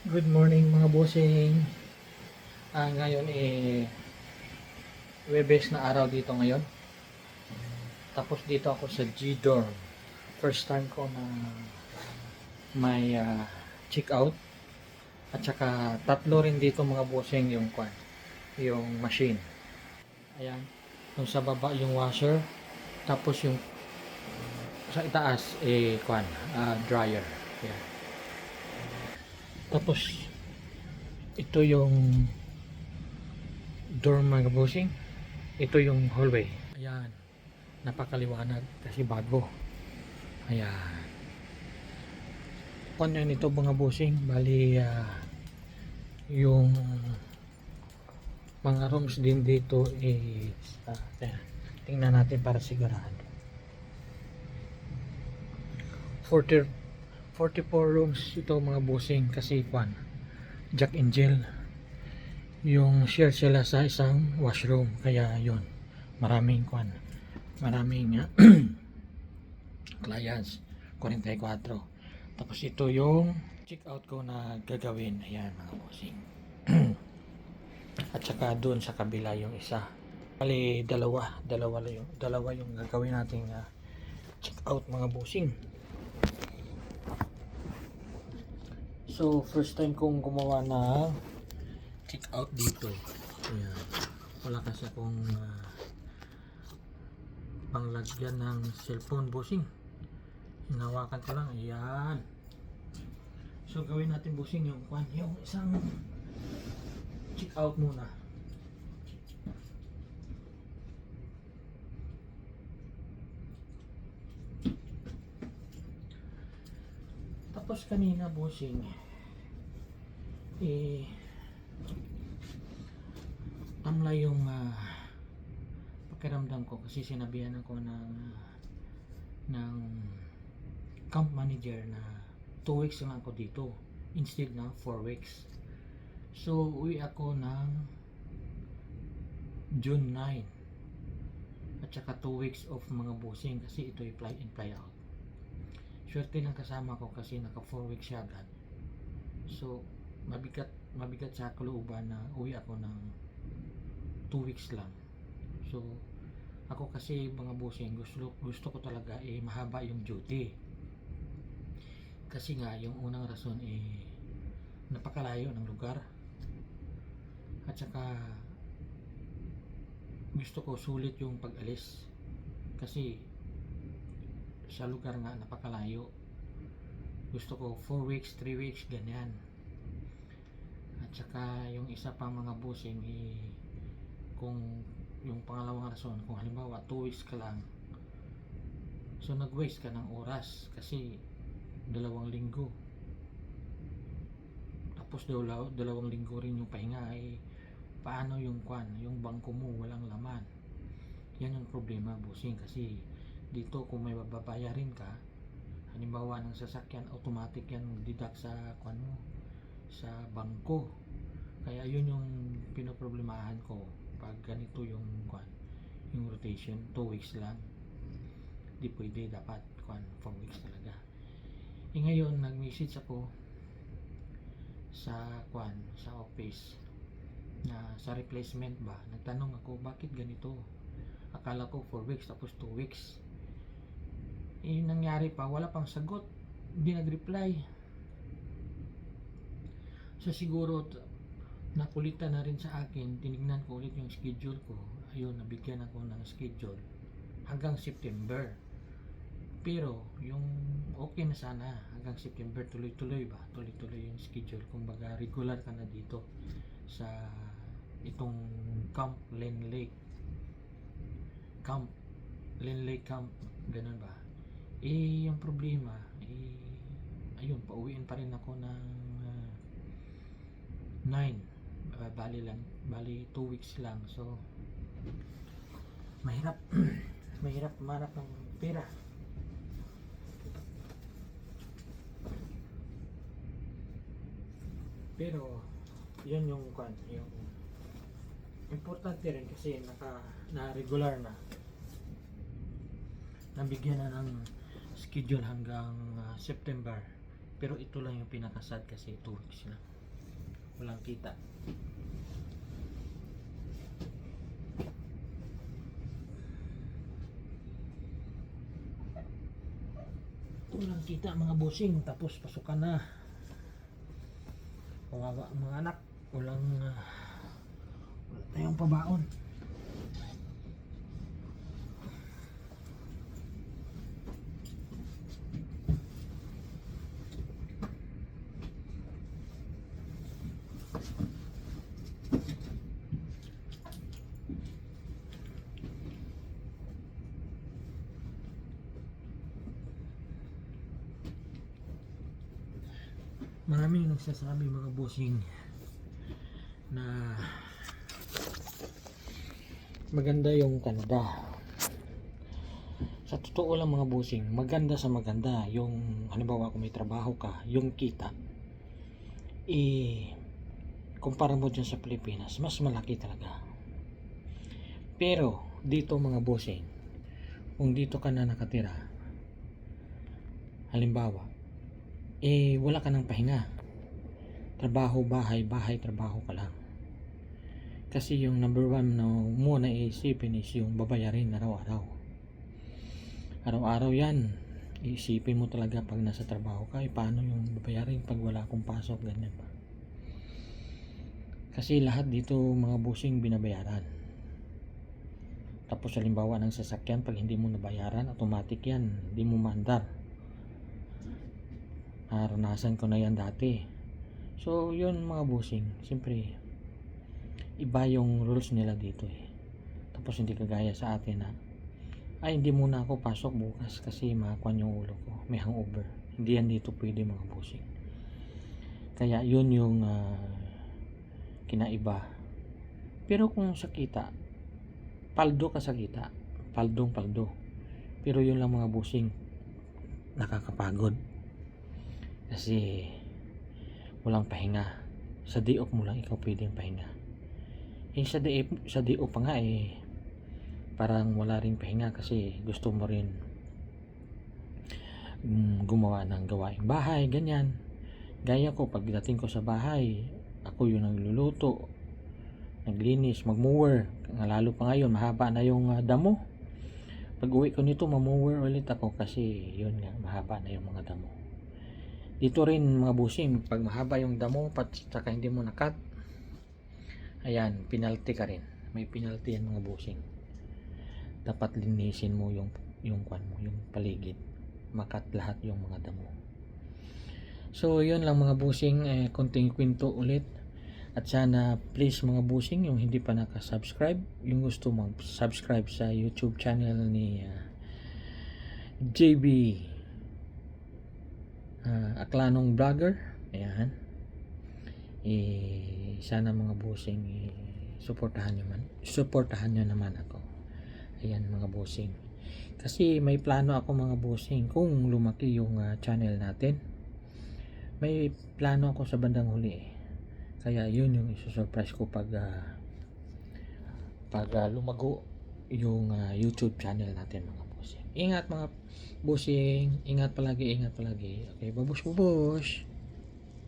Good morning mga bossing. Ngayon Webes na araw dito ngayon. Tapos dito ako sa G-Dorm. First time ko na may check out. At saka tatlo rin dito mga bossing yung machine. Ayan. Yung sa baba yung washer. Tapos yung sa itaas dryer. Ayan. Tapos ito yung dorm mga bossing. Ito yung hallway. Ayan. Napakaliwanag kasi bago. Ayan. Kanya nito mga bossing. Bali yung mga rooms din dito is tingnan natin para sigurado. 44 rooms ito mga bossing kasi Jack and Jill yung share sila sa isang washroom kaya yun maraming clients 44. Tapos ito yung check out ko na gagawin. Ayan mga bossing. At saka doon sa kabila yung isa. Bali dalawa yung gagawin nating check out mga bossing. So first time kong gumawa na check out dito. Ayan. Wala kasi akong panglagyan ng cellphone bossing. Hinawakan ko lang. Ayan. So gawin natin bossing yung isang check out muna. Tapos kanina bossing tamla yung pakiramdam ko kasi sinabihan ako ng camp manager na 2 weeks lang ako dito instead na 4 weeks. So uwi ako ng June 9 at saka 2 weeks of mga bossing kasi ito fly in fly out. Swerte ng kasama ko kasi naka 4 weeks siya agad. So mabigat sa kalooban na uwi ako ng 2 weeks lang. So ako kasi mga bossing gusto ko talaga mahaba yung duty. Kasi nga yung unang rason napakalayo ng lugar. At saka gusto ko sulit yung pag-alis. Kasi sa lugar nga napakalayo. Gusto ko 4 weeks, 3 weeks ganyan. At saka yung isa pa mga bossing kung yung pangalawang rason kung halimbawa 2 weeks ka lang, so nag-waste ka ng oras kasi 2 linggo, tapos 2 linggo rin yung pahinga. Paano yung yung bangko mo walang laman? Yan yung problema bossing kasi dito kung may babayarin ka halimbawa ng sasakyan, automatic yan deduct sa mo sa bangko. Kaya yun yung pinoproblemahan ko pag ganito yung rotation. 2 weeks lang di pwede, dapat 4 weeks talaga. Ngayon nag-message ako sa sa office na sa replacement ba, nagtanong ako bakit ganito, akala ko 4 weeks tapos 2 weeks. Nangyari pa wala pang sagot, hindi nag-reply. So siguro nakulitan na rin sa akin. Tinignan ko ulit yung schedule ko. Ayun, nabigyan ako ng schedule hanggang September. Pero yung okay na sana hanggang September, tuloy-tuloy yung schedule. Kumbaga regular ka na dito sa itong Camp Lynn Lake Camp, ganun ba. Yung problema ayun, pauwiin pa rin ako ng 9. Bali 2 weeks lang. So mahirap mahirap manap ng pera. Pero yun yung importante rin kasi na regular na nabigyan na ng schedule hanggang September. Pero ito lang yung pinakasad kasi 2 weeks na. Walang kita. Walang kita mga bossing, tapos pasukan na. Kawawa ang mga anak, wala tayong pabaon. Maraming nagsasabi mga bossing na maganda yung Canada. Sa totoo lang mga bossing, maganda sa maganda yung halimbawa kung may trabaho ka, yung kita kumpara mo dyan sa Pilipinas, mas malaki talaga. Pero dito mga bossing, kung dito ka na nakatira, halimbawa wala ka ng pahinga, trabaho, bahay, bahay, trabaho ka lang. Kasi yung number one na mo na iisipin is yung babayarin araw-araw. Araw-araw yan, iisipin mo talaga pag nasa trabaho ka, paano yung babayarin pag wala akong pasok, ganyan pa. Kasi lahat dito mga bossing binabayaran. Tapos halimbawa ng sasakyan, pag hindi mo nabayaran, automatic yan, hindi mo maandar. Naranasan ko na yan dati. So yun mga bossing, siyempre iba yung rules nila dito Tapos hindi kagaya sa atin na hindi muna ako pasok bukas kasi makakuan yung ulo ko, may hangover. Hindi yan dito pwede mga bossing. Kaya yun yung kinaiba. Pero kung sa kita, paldo ka sa kita, paldong paldo. Pero yun lang mga bossing, nakakapagod. Kasi walang pahinga. Sa day off mo lang ikaw pwedeng pahinga. Sa day off pa nga parang wala ring pahinga kasi gusto mo rin gumawa ng gawaing bahay, ganyan. Gaya ko, pagdating ko sa bahay, ako yung nagluluto, naglinis, mag-mower. Lalo pa ngayon, mahaba na yung damo. Pag uwi ko nito, ma-mower ulit ako kasi yun nga, mahaba na yung mga damo. Dito rin mga bossing, pag mahaba yung damo saka hindi mo nakat, ayan, penalty ka rin. May penalty yan mga bossing. Dapat linisin mo yung kwan mo, yung paligid, makat lahat yung mga damo. So yun lang mga bossing, konting kwento ulit. At sana please mga bossing, yung hindi pa nakasubscribe, yung gusto mag-subscribe sa YouTube channel ni JB Aklanong Vlogger, ayan, sana mga bossing suportahan nyo naman ako. Ayan mga bossing, kasi may plano ako mga bossing. Kung lumaki yung channel natin, may plano ako sa bandang huli kaya yun yung isusurprise ko pag lumago yung YouTube channel natin mga bossing. Ingat mga bossing, ingat palagi. Okay, babush.